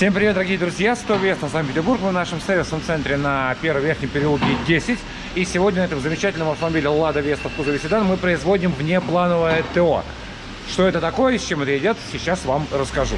Всем привет, дорогие друзья! 100 Веста, Санкт-Петербург. Мы в нашем сервисном центре на Первом Верхнем переулке 10. И сегодня на этом замечательном автомобиле Lada Vesta в кузове седан мы производим внеплановое ТО. Что это такое, с чем это едят, сейчас вам расскажу.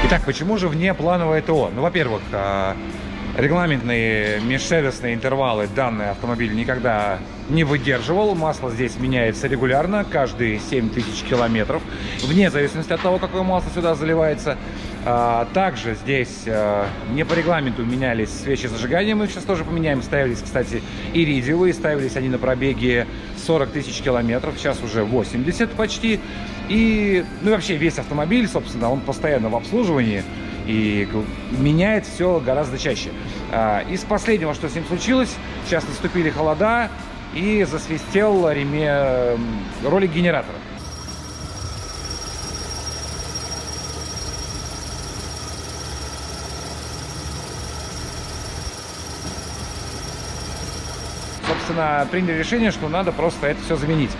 Итак, почему же внеплановое ТО? Ну, во-первых, регламентные межсервисные интервалы данный автомобиль никогда не выдерживал. Масло здесь меняется регулярно, каждые 7000 километров, вне зависимости от того, какое масло сюда заливается. Также здесь не по регламенту менялись свечи зажигания, мы сейчас тоже поменяем. Ставились, кстати, иридиевые, ставились они на пробеге 40 тысяч километров, сейчас уже 80 почти. И, ну и вообще весь автомобиль, собственно, он постоянно в обслуживании и меняет все гораздо чаще. Из последнего, что с ним случилось, сейчас наступили холода и засвистел ролик генератора. Собственно, приняли решение, что надо просто это все заменить.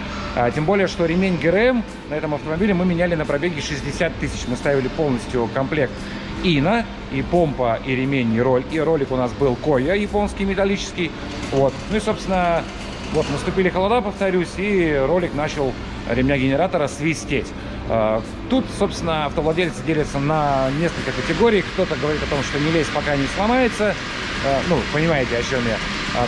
Тем более, что ремень ГРМ на этом автомобиле мы меняли на пробеге 60 тысяч. Мы ставили полностью комплект ИНА, и помпа, и ремень, и роль. И ролик у нас был Коя, японский, металлический. Вот. Ну и, собственно, вот наступили холода, повторюсь, и ролик начал ремня генератора свистеть. Тут, собственно, автовладельцы делятся на несколько категорий. Кто-то говорит о том, что не лезь, пока не сломается. Ну, понимаете, о чем я.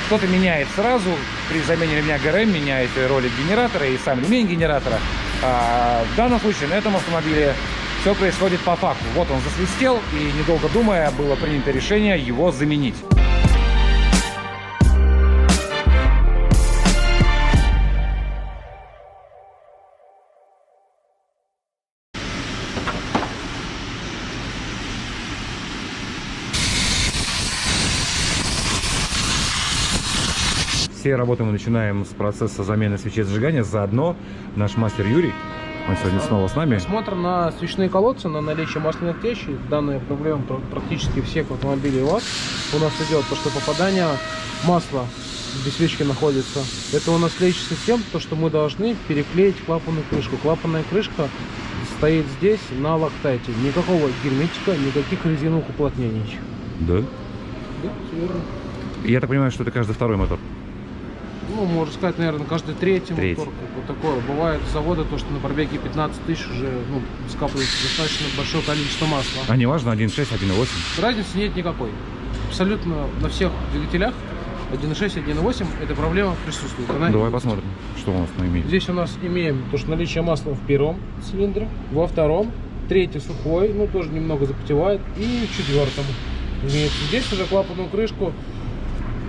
Кто-то меняет сразу, при замене ремня ГРМ меняет и ролик генератора, и сам ремень генератора. В данном случае на этом автомобиле все происходит по факту. Вот он засвистел, и недолго думая, было принято решение его заменить. Все работы мы начинаем с процесса замены свечей зажигания. Заодно наш мастер Юрий, он сегодня снова с нами. Осмотр на свечные колодцы, на наличие масляных течей. Данная проблема практически всех автомобилей УАЗ у нас идет, то что попадание масла, где свечки находятся, это у нас лечится тем, что мы должны переклеить клапанную крышку. Клапанная крышка стоит здесь на лактайте. Никакого герметика, никаких резиновых уплотнений. Да? Да, все верно. Я так понимаю, что это каждый второй мотор. Ну, можно сказать, наверное, каждый третий мотор. Вот такое. Бывает с завода то, что на пробеге 15 тысяч уже скапливается достаточно большое количество масла. А не важно, 1.6, 1.8? Разницы нет никакой. Абсолютно на всех двигателях 1.6, 1.8 эта проблема присутствует. Давай посмотрим, что у нас на имеет. Здесь у нас имеем то, что наличие масла в первом цилиндре, во втором, третий сухой, ну тоже немного запотевает, и в четвертом имеется. Здесь уже клапанную крышку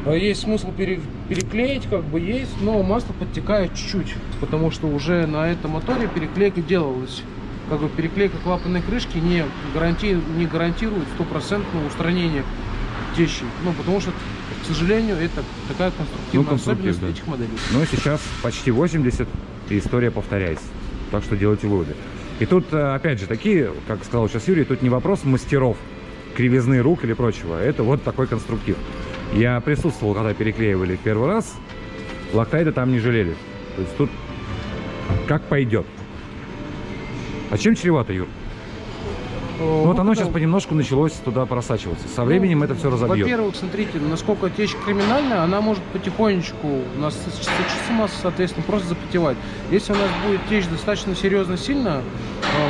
есть смысл переклеить, как бы есть, но масло подтекает чуть-чуть, потому что уже на этом моторе переклейка делалась. Как бы переклейка клапанной крышки не гарантирует стопроцентное устранение течи. Ну, потому что, к сожалению, это такая конструктивная особенность этих моделей. Ну, сейчас почти 80, и история повторяется. Так что делайте выводы. И тут, опять же, такие, как сказал сейчас Юрий, тут не вопрос мастеров, кривизны рук или прочего. Это вот такой конструктив. Я присутствовал, когда переклеивали первый раз, лактайта там не жалели. То есть тут как пойдет. А чем чревато, Юр? Ну, вот оно сейчас понемножку началось туда просачиваться. Со временем это все разобьет. Во-первых, смотрите, насколько течь криминальная, она может потихонечку у нас сочится масса, соответственно, просто запотевать. Если у нас будет течь достаточно серьезно сильно,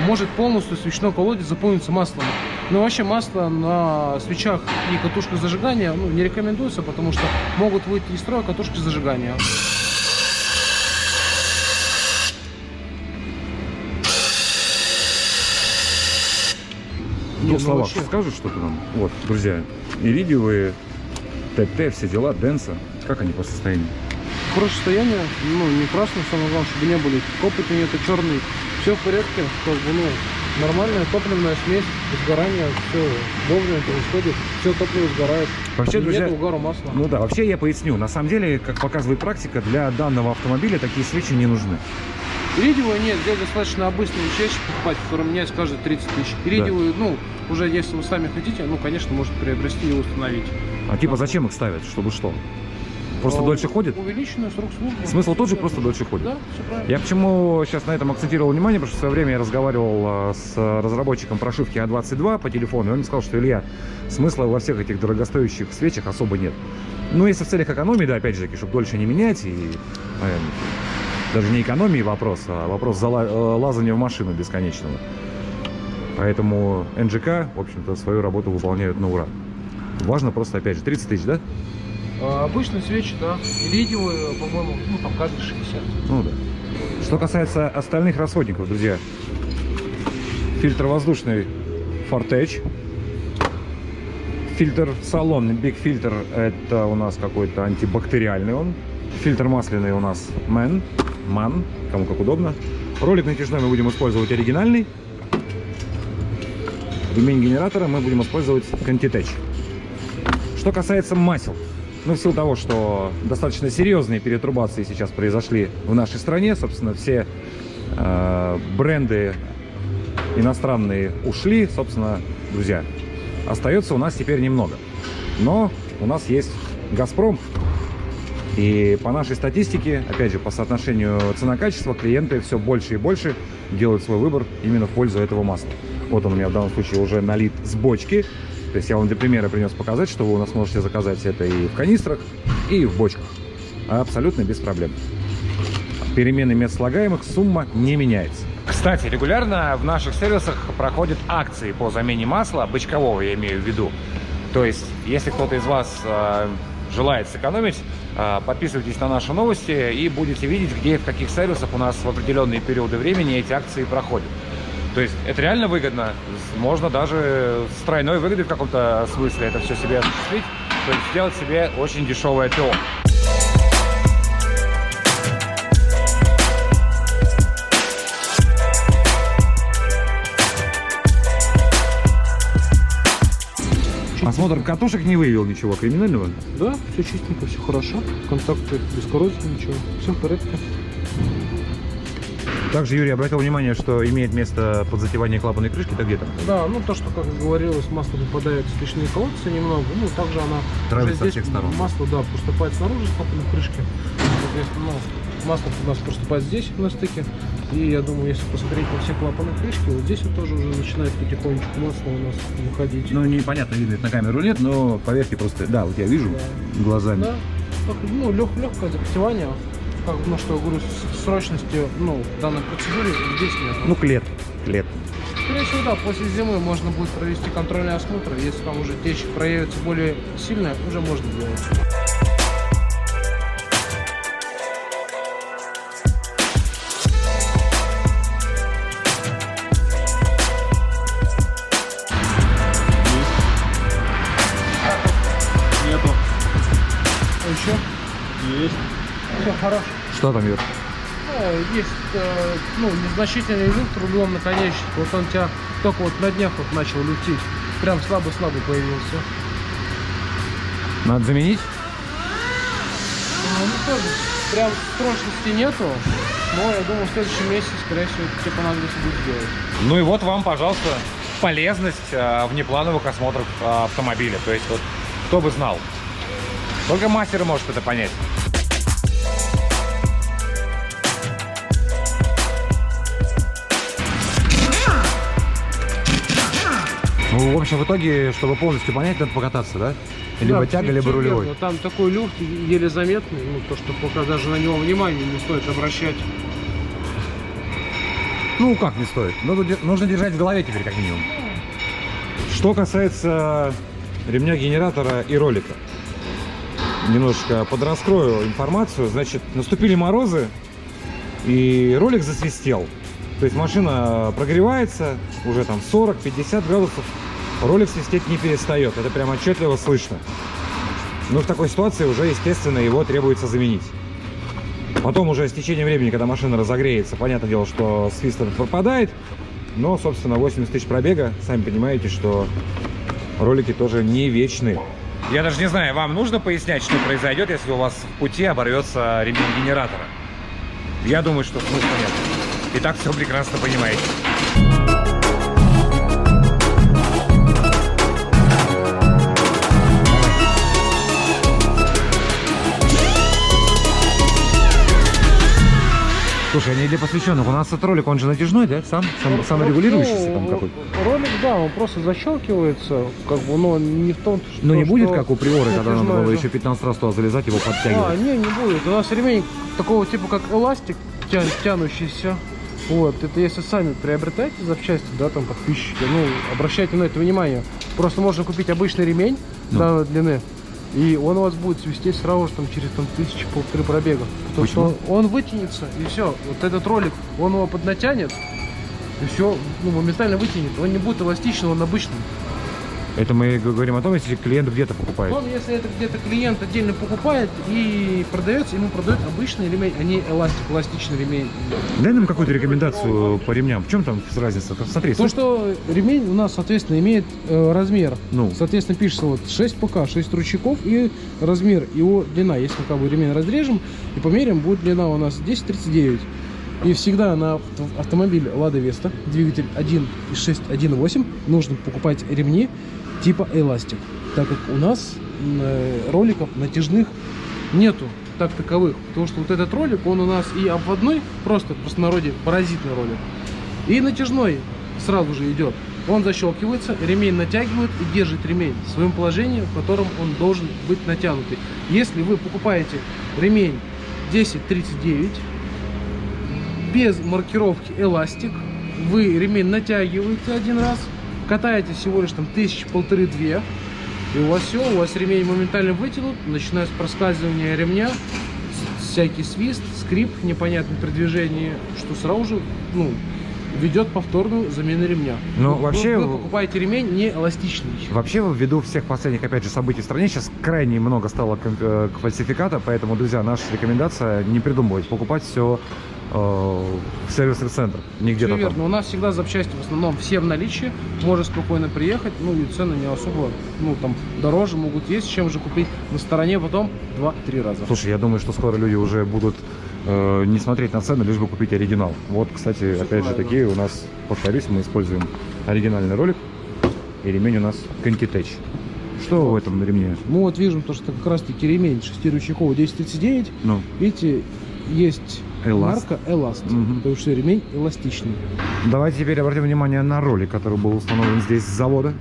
может полностью свечной колодец заполниться маслом. Но вообще масло на свечах и катушках зажигания не рекомендуется, потому что могут выйти из строя катушки зажигания. В двух словах скажешь что-то нам? Вот, друзья, иридиевые, ТТ, все дела, Денса, как они по состоянию? Хорошее состояние, не красное, самое главное, чтобы не были копоти, нет, черный, все в порядке, как бы, нормальная топливная смесь, сгорание, все вовремя происходит, все топливо сгорает. Вообще, друзья, нет угара масла. Ну да, вообще я поясню. На самом деле, как показывает практика, для данного автомобиля такие свечи не нужны. Иридиевую нет, здесь достаточно обычный вещи покупать, который меняется каждые 30 тысяч. Иридиевую, ну, уже если вы сами хотите, ну, конечно, можете приобрести и установить. А типа зачем их ставят? Чтобы что? Просто дольше ходит? Увеличенный срок службы. Смысл тот же, просто дольше ходит. Да, все правильно. Я почему сейчас на этом акцентировал внимание, потому что в свое время я разговаривал с разработчиком прошивки А22 по телефону, и он мне сказал, что, Илья, смысла во всех этих дорогостоящих свечах особо нет. Ну, если в целях экономии, да, опять же таки, чтобы дольше не менять, и даже не экономии вопрос, а вопрос лазания в машину бесконечного. Поэтому НЖК, в общем-то, свою работу выполняют на ура. Важно просто, опять же, 30 тысяч, да? Обычные свечи, да. Иридиевые, по-моему, ну, там каждый 60. Ну да. Что касается остальных расходников, друзья. Фильтр воздушный Fortech. Фильтр салонный Big Filter, это у нас какой-то антибактериальный он. Фильтр масляный у нас MAN, кому как удобно. Ролик натяжной мы будем использовать оригинальный. Ремень генератора мы будем использовать Contitech. Что касается масел. Ну, в силу того, что достаточно серьезные перетрубации сейчас произошли в нашей стране, собственно, все бренды иностранные ушли, собственно, друзья, остается у нас теперь немного. Но у нас есть «Газпром», и по нашей статистике, опять же, по соотношению цена-качество, клиенты все больше и больше делают свой выбор именно в пользу этого масла. Вот он у меня в данном случае уже налит с бочки. То есть я вам для примера принес показать, что вы у нас можете заказать это и в канистрах, и в бочках. Абсолютно без проблем. Перемены мест слагаемых сумма не меняется. Кстати, регулярно в наших сервисах проходят акции по замене масла, бочкового я имею в виду. То есть, если кто-то из вас желает сэкономить, подписывайтесь на наши новости и будете видеть, где и в каких сервисах у нас в определенные периоды времени эти акции проходят. То есть это реально выгодно, можно даже с тройной выгодой в каком-то смысле это все себе осуществить, то есть сделать себе очень дешевое ТО. Осмотр катушек не выявил ничего криминального? Да, все чистенько, все хорошо, контакты без коррозии, ничего, все в порядке. Также Юрий обратил внимание, что имеет место подзатевание клапанной крышки, это где-то? Да, ну то, что, как говорилось, масло попадает в стечные колодцы немного, ну также она... Травит со всех сторон. Масло, да, поступает снаружи с клапанной крышки, соответственно, ну, масло у нас поступает здесь, на стыке, и я думаю, если посмотреть на все клапанные крышки, вот здесь вот тоже уже начинает потихонечку масло у нас выходить. Ну, непонятно, видно это на камеру нет, но поверьте просто, да, вот я вижу глазами. Да, ну, легкое запотевание. Как, ну, что я говорю, с срочностью, ну, в данной процедуре здесь нет. Ну, к лету. Скорее всего, да, после зимы можно будет провести контрольный осмотр. Если там уже течь проявится более сильная, уже можно делать. Нету. Еще? Есть. Все, хорошо. Что там, Юр? Ну, есть, ну, незначительный люфт рулем наконечник. Вот он тебя только вот на днях вот начал люфтить. Прям слабо-слабо появился. Надо заменить? Ну, тоже прям срочности нету. Но я думаю, в следующем месяце, скорее всего, тебе понадобится будет сделать. Ну и вот вам, пожалуйста, полезность внеплановых осмотров автомобиля. То есть вот, кто бы знал. Только мастер может это понять. Ну, в общем, в итоге, чтобы полностью понять, надо покататься, да? Либо да, тяга, либо рулевой. Верно. Там такой люфт еле заметный, ну, то, что пока даже на него внимания не стоит обращать. Ну, как не стоит? Нужно держать в голове теперь, как минимум. Что касается ремня генератора и ролика. Немножечко подраскрою информацию. Значит, наступили морозы, и ролик засвистел. То есть машина прогревается, уже там 40-50 градусов, ролик свистеть не перестает, это прям отчетливо слышно. Но в такой ситуации уже, естественно, его требуется заменить. Потом уже с течением времени, когда машина разогреется, понятное дело, что свист этот пропадает, но, собственно, 80 тысяч пробега, сами понимаете, что ролики тоже не вечны. Я даже не знаю, вам нужно пояснять, что произойдет, если у вас в пути оборвется ремень генератора? Я думаю, что смысла нет. и так все прекрасно понимаете. Слушай, они для посвященных. У нас этот ролик, он же натяжной, да? Саморегулирующийся там какой-то. Ролик, да, он просто защелкивается, как бы, но не в том, что... Но не будет, как у Приоры, когда надо было да. еще 15 раз туда залезать, его подтягивать. Не будет. У нас ремень такого типа, как эластик, тянущийся. Вот, это если сами приобретаете запчасти, да, там, подписчики, ну, обращайте на это внимание. Просто можно купить обычный ремень данной длины, и он у вас будет свистеть сразу же там через 1000-1500 пробега. Потому что он вытянется, и все. Вот этот ролик, он его поднатянет, и все, ну, моментально вытянет. Он не будет эластичным, он обычный. Это мы говорим о том, если клиент где-то покупает. Он, если это где-то клиент отдельно покупает и продается, ему продают обычный ремень, а не эластичный ремень. Дай нам какую-то рекомендацию по ремням. В чем там разница? Смотри, То, что ремень у нас, соответственно, имеет размер. Ну. Соответственно, пишется вот 6 ПК, 6 ручейков и размер, его длина. Если мы как бы ремень разрежем и померяем, будет длина у нас 10,39. И всегда на автомобиль Lada Vesta, двигатель 1.6, 1.8, нужно покупать ремни типа эластик, так как у нас роликов натяжных нету так таковых, потому что вот этот ролик, он у нас и обводной, просто в простонародье паразитный ролик, и натяжной сразу же идет. Он защелкивается, ремень натягивает и держит ремень в своем положении, в котором он должен быть натянутый. Если вы покупаете ремень 10.39 без маркировки эластик, вы ремень натягиваете один раз, катаете всего лишь там 1000-1500-2, и у вас все, у вас ремень моментально вытянут, начинается проскальзывание ремня, всякий свист, скрип непонятный при движении, что сразу же, ну, ведет повторную замену ремня. Но вообще вы покупаете ремень не эластичный. Вообще, ввиду всех последних, опять же, событий в стране, сейчас крайне много стало фальсификата, поэтому, друзья, наша рекомендация не придумывать, покупать все в сервисный центр, не где-то там. Верно. У нас всегда запчасти в основном все в наличии, можно спокойно приехать, ну и цены не особо, ну там дороже могут есть, чем же купить на стороне потом 2-3 раза. Слушай, я думаю, что скоро люди уже будут не смотреть на цены, лишь бы купить оригинал. Вот, кстати, Все опять же такие у нас, повторюсь, мы используем оригинальный ролик, и ремень у нас Contitech. Что в этом ремне? Мы вот видим то, что как раз таки ремень 6-ручейковый 1039, Ну, видите, есть марка Elast, потому что ремень эластичный. давайте теперь обратим внимание на ролик, который был установлен здесь с завода.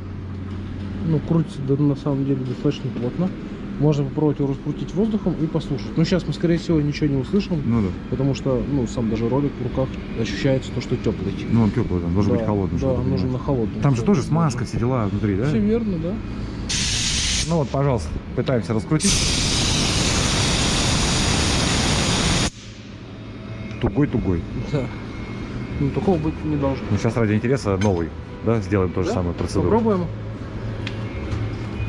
Ну, крутится да, на самом деле достаточно плотно. Можно попробовать его раскрутить воздухом и послушать. Но сейчас мы, скорее всего, ничего не услышим, Ну да. потому что, ну, сам даже ролик в руках ощущается то, что теплый. Ну, он теплый, там должен быть холодным. Да, чтобы нужен понимать. на холодном. Там же тоже смазка, все дела внутри, да? Все верно, да. Ну вот, пожалуйста, пытаемся раскрутить. Тугой-тугой. Да. Ну, такого быть не должно. Ну, сейчас ради интереса новый, да, сделаем ту же самую процедуру. Попробуем.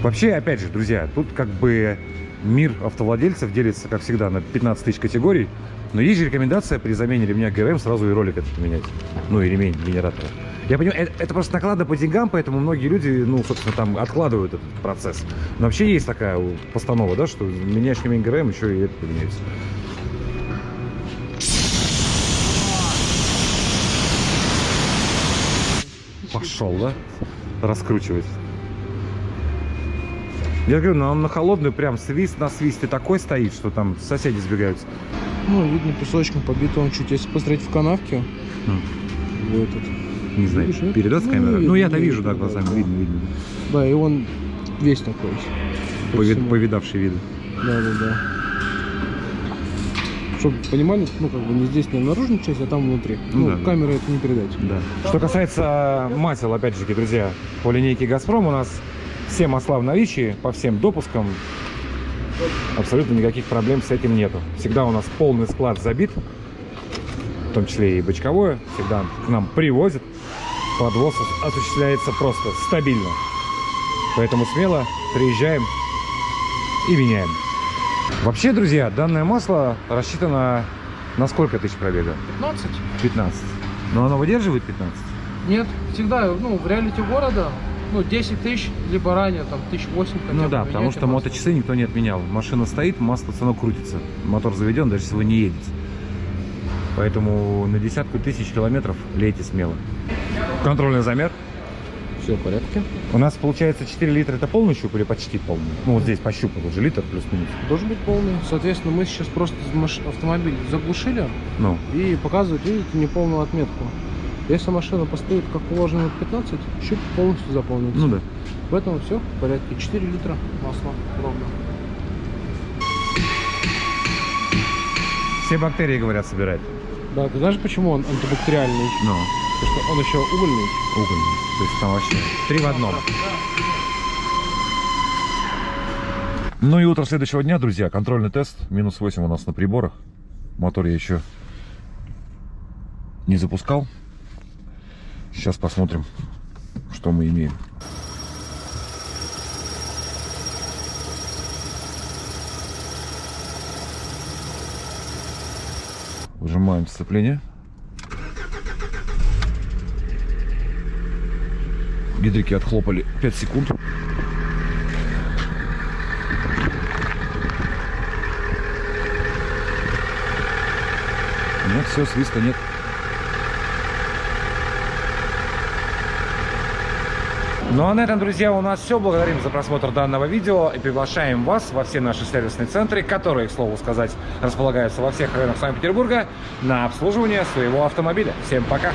Вообще, опять же, друзья, тут как бы мир автовладельцев делится, как всегда, на 15 тысяч категорий. Но есть же рекомендация при замене ремня ГРМ сразу и ролик этот менять. Ну и ремень генератора. Я понимаю, это просто накладно по деньгам, поэтому многие люди, ну, собственно, там откладывают этот процесс. Но вообще есть такая постанова, да, что меняешь ремень ГРМ, еще и это поменяется. Пошел, да? Раскручивать. Я говорю, ну он на холодную прям свист на свисте такой стоит, что там соседи сбегаются. Ну, видно, песочком побито он чуть. Если посмотреть в канавке, вот этот. Не знаю, Видишь, нет? передаст Ну, камера? видно, Ну я-то видно, вижу, да, глазами, да. видно. Да, и он весь такой. по всему. Повидавший виды. Да. Чтобы понимали, ну как бы не здесь, не в наружной части, а там внутри. Ну, Ну, да. камеры это не передать. Да. Что касается масел, опять же, друзья, по линейке «Газпром» у нас все масла в наличии, по всем допускам. Абсолютно никаких проблем с этим нету. Всегда у нас полный склад забит, в том числе и бочковое. Всегда к нам привозят. Подвоз осуществляется просто стабильно. Поэтому смело приезжаем и меняем. Вообще, друзья, данное масло рассчитано на сколько тысяч пробега? 15? 15. Но оно выдерживает 15? Нет, всегда, ну, в реалити города, ну, 10 тысяч, либо ранее, там, 1008 хотя бы. Ну да, потому меняйте что масло. моточасы никто не отменял. Машина стоит, масло все равно крутится. Мотор заведен, даже если вы не едете. Поэтому на десятку тысяч километров лейте смело. Контрольный замер. Все в порядке. У нас получается 4 литра это полный щуп или почти полный? Ну вот здесь по щупу, вот же литр плюс-минус. Должен быть полный. Соответственно, мы сейчас просто автомобиль заглушили Ну, и показывает, видите, неполную отметку. Если машина постоит как положено 15, щуп полностью заполнится. ну да. Поэтому все в порядке. 4 литра масла ровно. Все бактерии, говорят, собирать. Да, ты знаешь, почему он антибактериальный? Ну, Потому что он еще угольный. угольный. То есть там вообще 3 в одном. Ну и утро следующего дня, друзья. Контрольный тест. Минус 8 у нас на приборах. Мотор я еще не запускал. Сейчас посмотрим, что мы имеем. Выжимаем сцепление. Гидрики отхлопали 5 секунд. Нет, все, свиста нет. Ну а на этом, друзья, у нас все. Благодарим за просмотр данного видео и приглашаем вас во все наши сервисные центры, которые, к слову сказать, располагаются во всех районах Санкт-Петербурга, на обслуживание своего автомобиля. Всем пока!